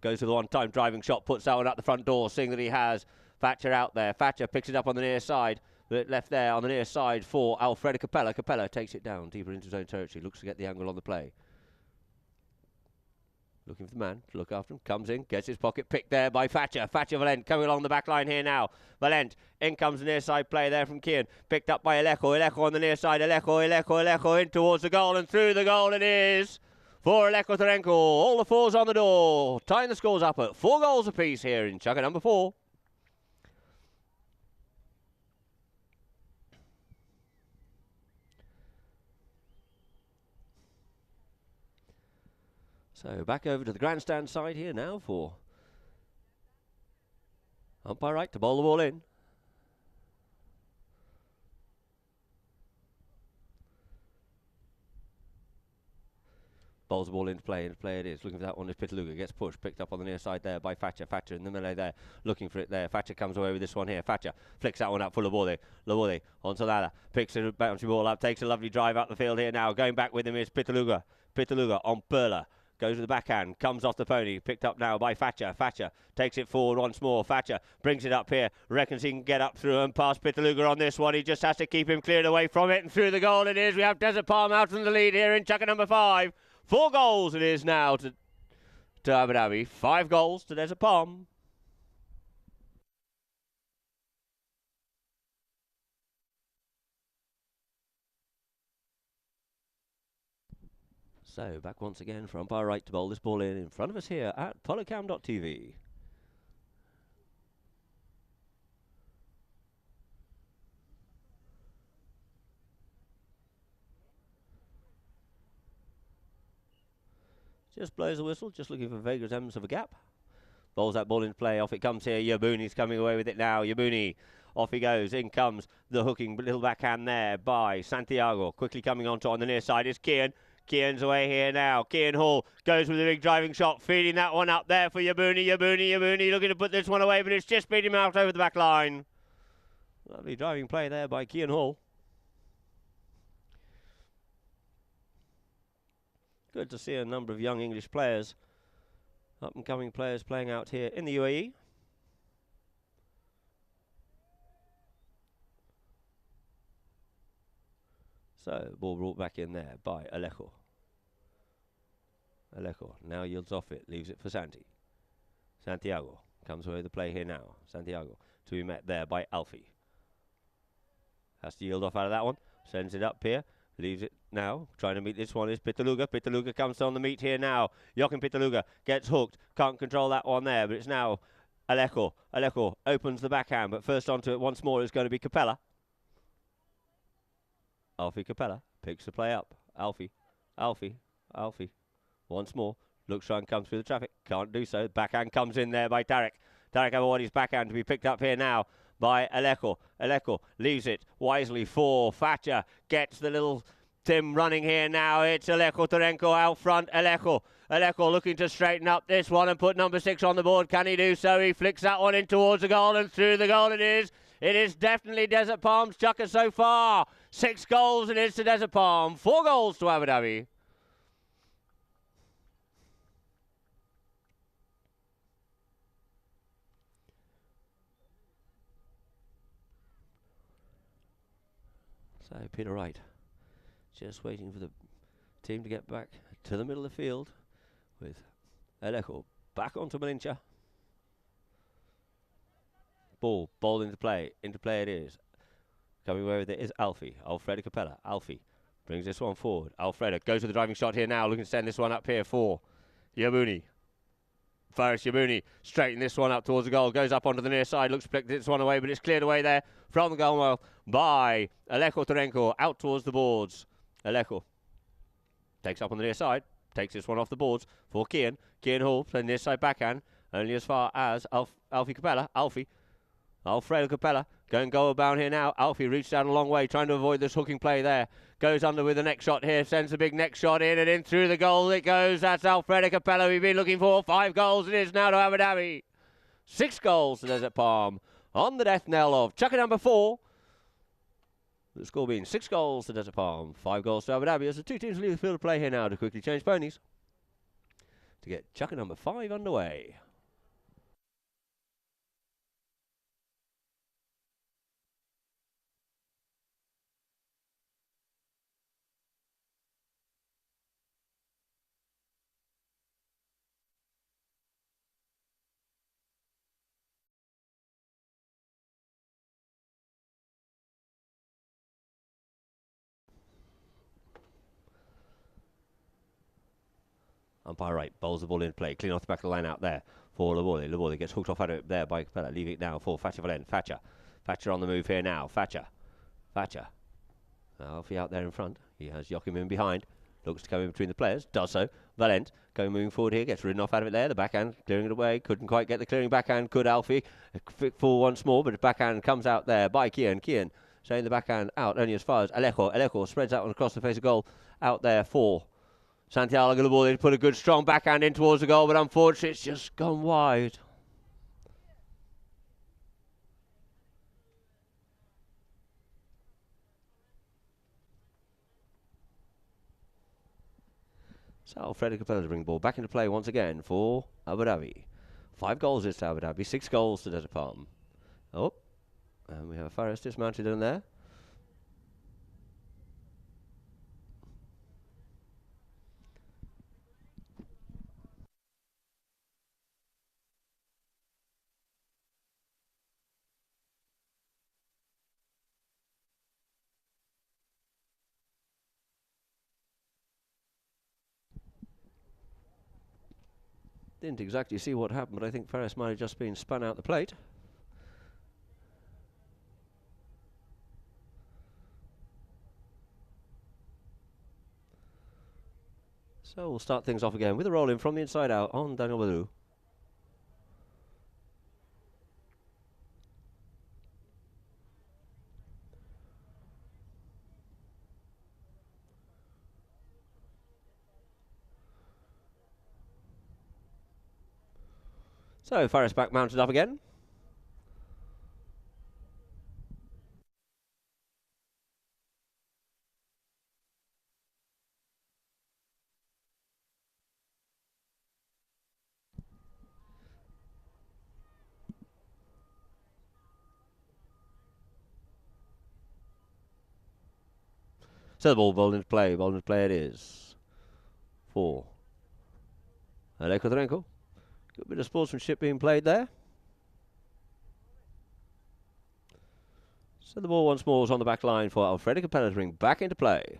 goes to the one-time driving shot, puts that one out the front door, seeing that he has Thatcher out there. Thatcher picks it up on the near side, but left there on the near side for Alfredo Capella. Capella takes it down deeper into his own territory, looks to get the angle on the play. Looking for the man to look after him, comes in, gets his pocket picked there by Thatcher. Thatcher Valent coming along the back line here now. Valent, in comes the near side play there from Kian. Picked up by Alejo. Alejo on the near side. Alejo in towards the goal, and through the goal it is for Alejo Terenko. All the fours on the door, tying the scores up at 4 goals apiece here in chucker number 4. So back over to the grandstand side here now for umpire right to bowl the ball in. Bowls the ball into play it is. Looking for that one is Pitaluga. Gets pushed, picked up on the near side there by Thatcher. Thatcher in the melee there, looking for it there. Thatcher comes away with this one here. Thatcher flicks that one up for Laborde. Laborde on Solana. Picks a bouncy ball up, takes a lovely drive out the field here now. Going back with him is Pitaluga. Pitaluga on Perla. Goes with the backhand, comes off the pony, picked up now by Thatcher. Thatcher takes it forward once more. Thatcher brings it up here, reckons he can get up through and past Pitaluga on this one. He just has to keep him cleared away from it, and through the goal it is. We have Desert Palm out in the lead here in chukker number 5. 4 goals it is now to Abu Dhabi. 5 goals to Desert Palm. So, back once again for umpire right to bowl this ball in front of us here at polocam.tv. Just blows a whistle, just looking for vague resemblance of a gap. Bowls that ball into play, off it comes here. Yabuni's coming away with it now. Yabuni, off he goes. In comes the hooking little backhand there by Santiago. Quickly coming on the near side is Kian. Kian's away here now. Kian Hall goes with a big driving shot, feeding that one up there for Yabuni. Yabuni looking to put this one away, but it's just beat him out over the back line. Lovely driving play there by Kian Hall. Good to see a number of young English players, up-and-coming players playing out here in the UAE. So, ball brought back in there by Alejo. Alejo now yields off it, leaves it for Santiago comes away with the play here now. Santiago to be met there by Alfie. Has to yield off out of that one. Sends it up here. Leaves it now. Trying to meet this one is Pitaluga. Pitaluga comes on the meet here now. Joachim Pitaluga gets hooked. Can't control that one there, but it's now Alejo. Alejo opens the backhand, but first onto it once more is going to be Capella. Alfie Capella picks the play up. Alfie. Once more. Looks try and comes through the traffic. Can't do so. Backhand comes in there by Tarek. Tarek Awadi's backhand to be picked up here now by Alejo. Alejo leaves it wisely for Thatcher. Gets the little Tim running here now. It's Alejo Tarenko out front. Alejo looking to straighten up this one and put number 6 on the board. Can he do so? He flicks that one in towards the goal, and through the goal it is. It is definitely Desert Palm's chukker so far. 6 goals it is to Desert Palm. 4 goals to Abu Dhabi. So Peter Wright just waiting for the team to get back to the middle of the field with Alejo back onto Malincha. Ball into play it is. Coming away with it is Alfie. Alfredo Capella. Alfie brings this one forward. Alfredo goes with the driving shot here now, looking to send this one up here for Yabuni. Faris Yabuni straighten this one up towards the goal. Goes up onto the near side. Looks to pick this one away, but it's cleared away there from the goal well by Alejo Tarenko out towards the boards. Alejo takes up on the near side. Takes this one off the boards for Kian. Kian Hall playing near side backhand. Only as far as Alfie Capella. Alfredo Capella going goal bound here now. Alfie reached out a long way trying to avoid this hooking play there. Goes under with the next shot here. Sends a big next shot in and in through the goal it goes. That's Alfredo Capella we've been looking for. 5 goals it is now to Abu Dhabi. 6 goals to Desert Palm on the death knell of chukker number 4. The score being 6 goals to Desert Palm. 5 goals to Abu Dhabi as the two teams leave the field of play here now to quickly change ponies to get chukker number 5 underway. Umpire right, bowls the ball in play, clean off the back of the line out there for Laborde. Laborde gets hooked off out of it there by Capella, leaving it now for Thatcher Valen. Thatcher on the move here now. Thatcher. Alfie out there in front. He has Joachim in behind. Looks to come in between the players. Does so. Valent moving forward here. Gets ridden off out of it there. The backhand clearing it away. Couldn't quite get the clearing backhand. Could Alfie. Full once more, but the backhand comes out there by Kian. Kian saying the backhand out only as far as Alejo. Alejo spreads out across the face of goal out there for Santiago Laborde. Put a good strong backhand in towards the goal, but unfortunately it's just gone wide. So Alfredo Capella to bring the ball back into play once again for Abu Dhabi. 5 goals is to Abu Dhabi, 6 goals to Desert Palm. Oh, and we have Faris dismounted in there. Didn't exactly see what happened, but I think Faris might have just been spun out the plate. So we'll start things off again with a roll in from the inside out on Daniel Badu. So Faris back mounted up again. So the ball into play it is. 4. Aleko Trenko. Good bit of sportsmanship being played there. So the ball once more is on the back line for Alfredo Capella to bring back into play.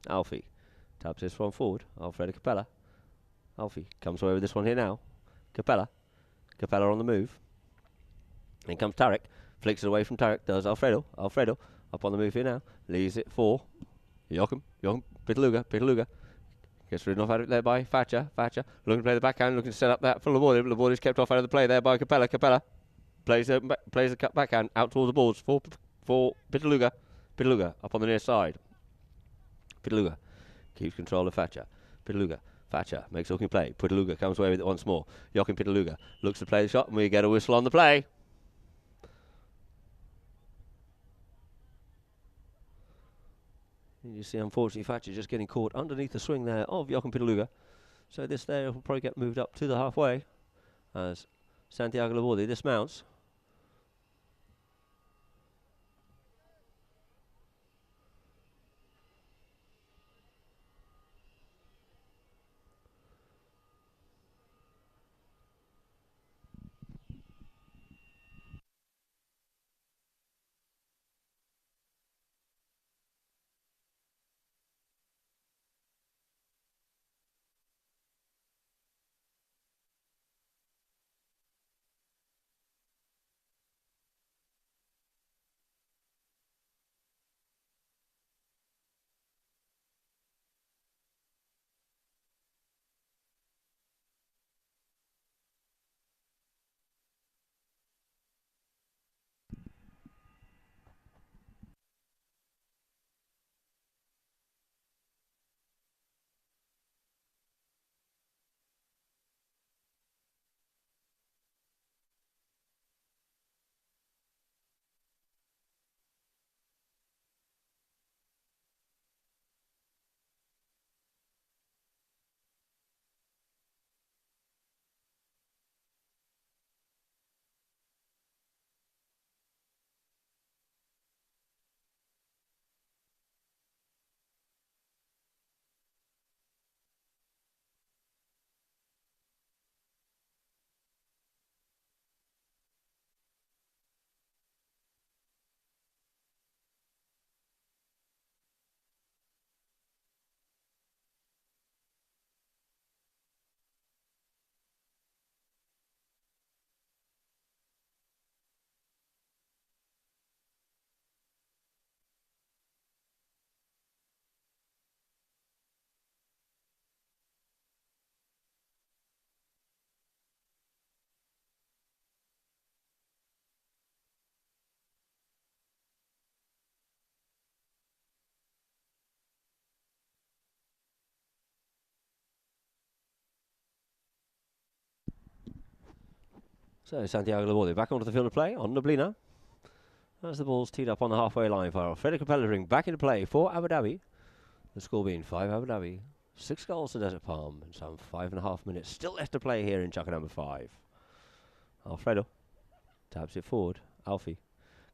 Alfie taps this one forward. Alfredo Capella. Alfie comes away with this one here now. Capella on the move. In comes Tarek. Flicks it away from Tarek. Does Alfredo. Alfredo up on the move here now. Leaves it for Joachim. Pitaluga. Gets ridden off out of it there by Thatcher. Looking to play the backhand. Looking to set up that for Laborde. Laborde is kept off out of the play there by Capella. Plays the cut backhand out towards the boards for Pitaluga. Pitaluga up on the near side. Pitaluga keeps control of Thatcher. Thatcher makes a looking play. Pitaluga comes away with it once more. Joachim Pitaluga looks to play the shot, and we get a whistle on the play. You see, unfortunately, Thatcher just getting caught underneath the swing there of Joachim Pitaluga. So this there will probably get moved up to the halfway as Santiago Laborde dismounts. So Santiago Laborde back onto the field of play on Nublina. As the ball's teed up on the halfway line for Alfredo Capella to bring back into play for Abu Dhabi. The score being 5 Abu Dhabi, 6 goals to Desert Palm, and some 5.5 minutes still left to play here in chucker number 5. Alfredo taps it forward. Alfie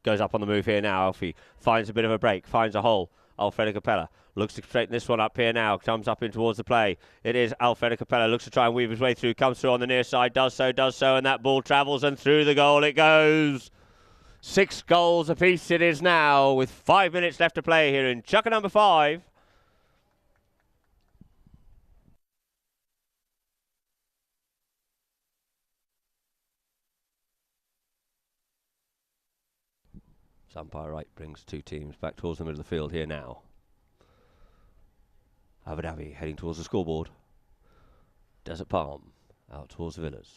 goes up on the move here now. Alfie finds a bit of a break, finds a hole. Alfredo Capella looks to straighten this one up here now. Comes up in towards the play. It is Alfredo Capella. Looks to try and weave his way through. Comes through on the near side. Does so. And that ball travels and through the goal it goes. 6 goals apiece it is now with 5 minutes left to play here in chucker number 5. Umpire right brings 2 teams back towards the middle of the field here now. Abu Dhabi heading towards the scoreboard. Desert Palm out towards the Villas.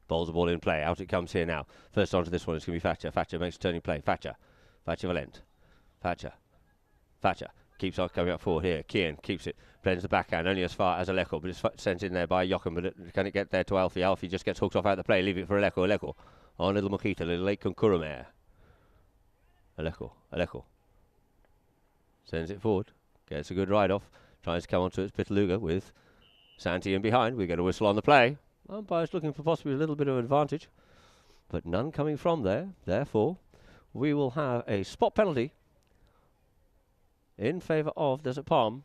Bowls the ball in play. Out it comes here now. First onto this one. It's going to be Thatcher. Thatcher makes a turning play. Thatcher Valent. Thatcher keeps on coming up forward here. Kian keeps it. Blends the backhand only as far as Aleko, but it's sent in there by Jochen. But can it get there to Alfie? Alfie just gets hooked off out of the play. Leave it for Aleko. Aleko on little Makita. Little late Kunkurumere. Aleko sends it forward. Gets a good ride off. Tries to come onto it. Pitaluga with Santi in behind. We get a whistle on the play. Umpire's looking for possibly a little bit of advantage, but none coming from there. Therefore, we will have a spot penalty in favour of Desert Palm.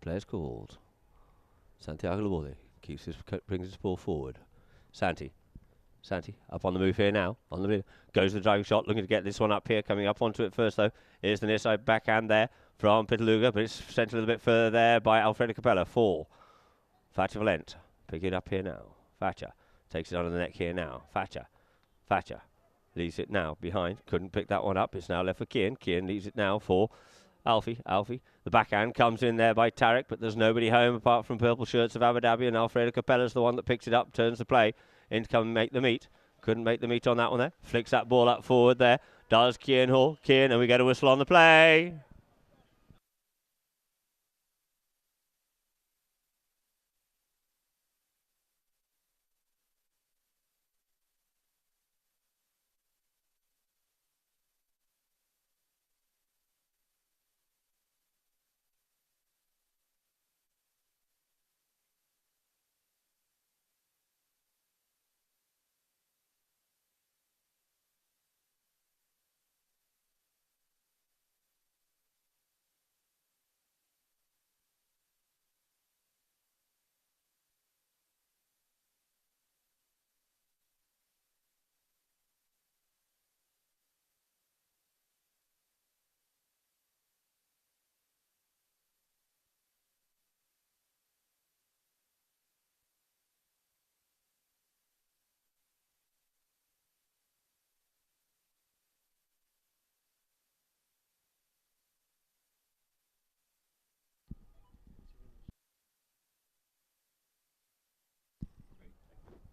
Players called. Santiago Laborde brings his ball forward. Santi up on the move here now. On the move. Goes to the driving shot, looking to get this one up here. Coming up onto it first though is the near side backhand there from Pitaluga, but it's sent a little bit further there by Alfredo Capella. 4. Thatcher Valent. Pick it up here now. Thatcher takes it under the neck here now. Thatcher leaves it now behind. Couldn't pick that one up. It's now left for Kian. Kian leaves it now for Alfie. The backhand comes in there by Tarek, but there's nobody home apart from purple shirts of Abu Dhabi, and Alfredo Capella's the one that picks it up, turns the play in to come and make the meet. Couldn't make the meet on that one there. Flicks that ball up forward there. Does Kian Hall. And we get a whistle on the play.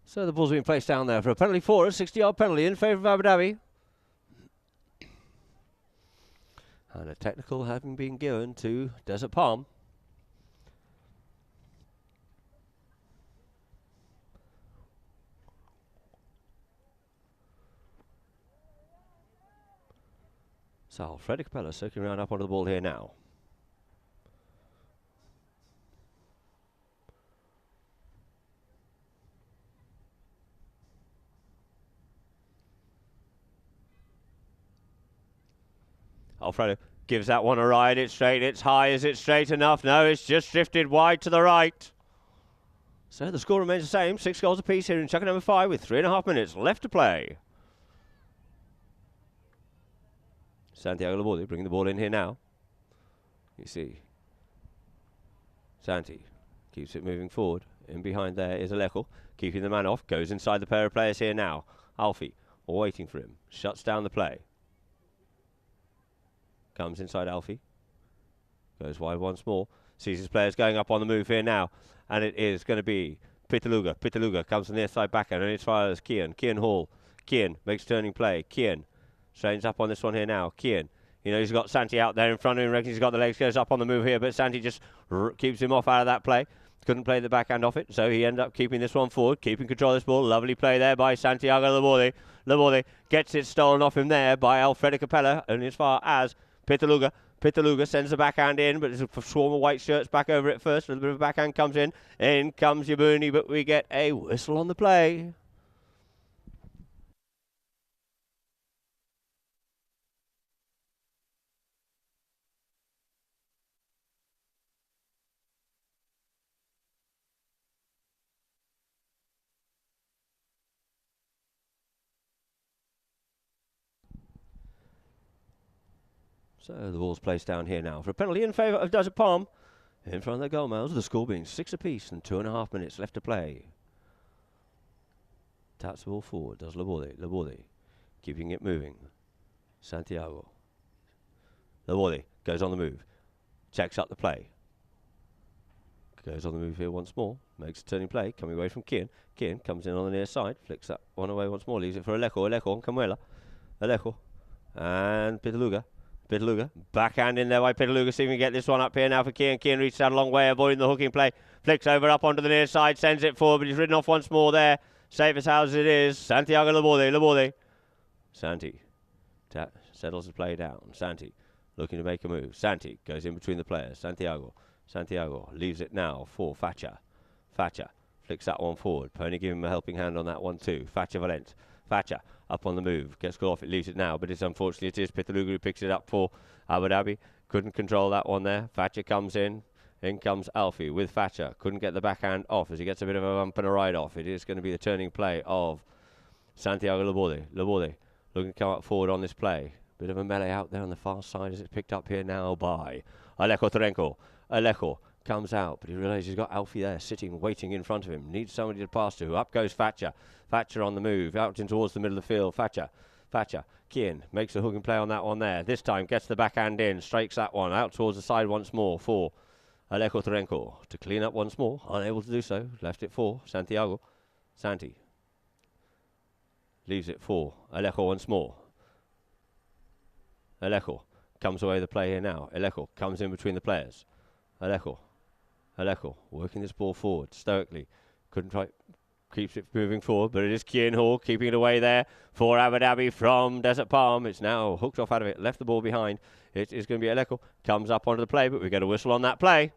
So the ball's been placed down there for a penalty for us. 60-yard penalty in favour of Abu Dhabi. And a technical having been given to Desert Palm. So Alfredo Capella circling around up onto the ball here now. Alfredo gives that one a ride. It's straight, it's high. Is it straight enough? No, it's just drifted wide to the right. So the score remains the same. 6 goals apiece here in chucker number 5 with 3.5 minutes left to play. Santiago Laborde bringing the ball in here now. You see. Santi keeps it moving forward. In behind there is Aleko, keeping the man off. Goes inside the pair of players here now. Alfie, waiting for him. Shuts down the play. Comes inside Alfie. Goes wide once more. Sees his players going up on the move here now. And it is going to be Pitaluga. Pitaluga comes to the near side backhand. And it's far as Kian. Kian Hall. Kian makes turning play. Kian straightens up on this one here now. Kian. You know, he's got Santi out there in front of him. Reckons he's got the legs. Goes up on the move here. But Santi just keeps him off out of that play. Couldn't play the backhand off it, so he ended up keeping this one forward, keeping control of this ball. Lovely play there by Santiago Laborde. Laborde gets it stolen off him there by Alfredo Capella, only as far as Pitaluga. Pitaluga sends the backhand in, but there's a swarm of white shirts back over it first. A little bit of a backhand comes in. In comes Yabuni, but we get a whistle on the play. So the ball's placed down here now for a penalty in favour of Desert Palm. In front of the goal mouths, the score being 6 apiece and 2.5 minutes left to play. Taps the ball forward, does Laborde. Laborde keeping it moving. Santiago. Laborde goes on the move. Checks up the play. Goes on the move here once more. Makes a turning play, coming away from Kian. Kian comes in on the near side. Flicks that one away once more. Leaves it for Alejo. Alejo on Camuela. Alejo. And Pitaluga. Pitaluga, backhand in there by Pitaluga, see if we can get this one up here now for Kian. Kian reaches out a long way, avoiding the hooking play. Flicks over up onto the near side, sends it forward, but he's ridden off once more there. Safe as house it is. Santiago Laborde, Laborde. Santi settles the play down. Santi looking to make a move. Santi goes in between the players. Santiago leaves it now for Facha. Facha flicks that one forward. Pony giving him a helping hand on that one too. Facha Valent. Facha up on the move, gets caught off, it leaves it now, but it's unfortunately it is Pitaluga who picks it up for Abu Dhabi. Couldn't control that one there. Facha comes in comes Alfie with Facha. Couldn't get the backhand off as he gets a bit of a bump and a ride off. It is going to be the turning play of Santiago Laborde. Laborde looking to come up forward on this play. Bit of a melee out there on the far side as it's picked up here now by Alejo Trenco. Alejo comes out, but he realises he's got Alfie there sitting, waiting in front of him. Needs somebody to pass to. Up goes Facha. Facha on the move, out in towards the middle of the field. Facha. Kian makes a hooking play on that one there. This time gets the backhand in, strikes that one out towards the side once more for Alejo Trenco to clean up once more. Unable to do so. Left it for Santiago. Santi leaves it for Alejo once more. Alejo comes away the play here now. Alejo comes in between the players. Alejo working this ball forward stoically. Couldn't try, keeps it moving forward, but it is Kian Hall keeping it away there for Abu Dhabi from Desert Palm. It's now hooked off out of it, left the ball behind. It is going to be Alejo. Comes up onto the play, but we get a whistle on that play.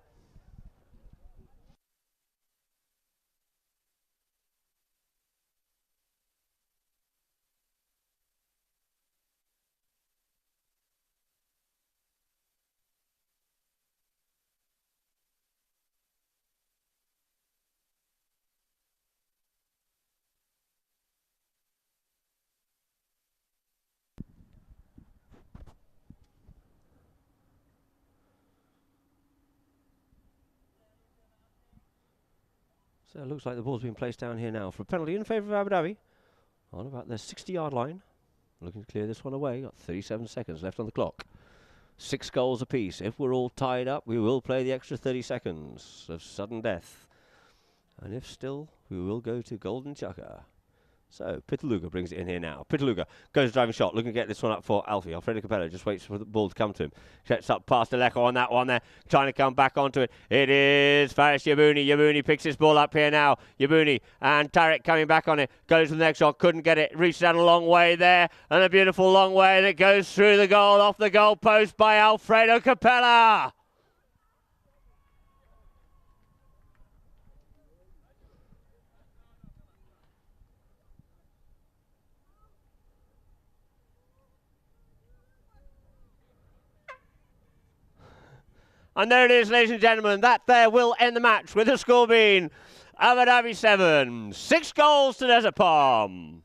So it looks like the ball's been placed down here now for a penalty in favour of Abu Dhabi. On about the 60-yard line. Looking to clear this one away. Got 37 seconds left on the clock. 6 goals apiece. If we're all tied up, we will play the extra 30 seconds of sudden death. And if still, we will go to Golden Chukka. So Pitaluga brings it in here now. Pitaluga goes driving shot, looking to get this one up for Alfie. Alfredo Capello just waits for the ball to come to him. Sets up past Alejo on that one there, trying to come back onto it. It is Faris Yabuni. Yabuni picks his ball up here now. Yabuni and Tarek coming back on it. Goes for the next shot, couldn't get it. Reaches out a long way there, and a beautiful long way that goes through the goal, off the goal post by Alfredo Capella. And there it is, ladies and gentlemen. That there will end the match with the score being Abu Dhabi 7, 6 goals to Desert Palm.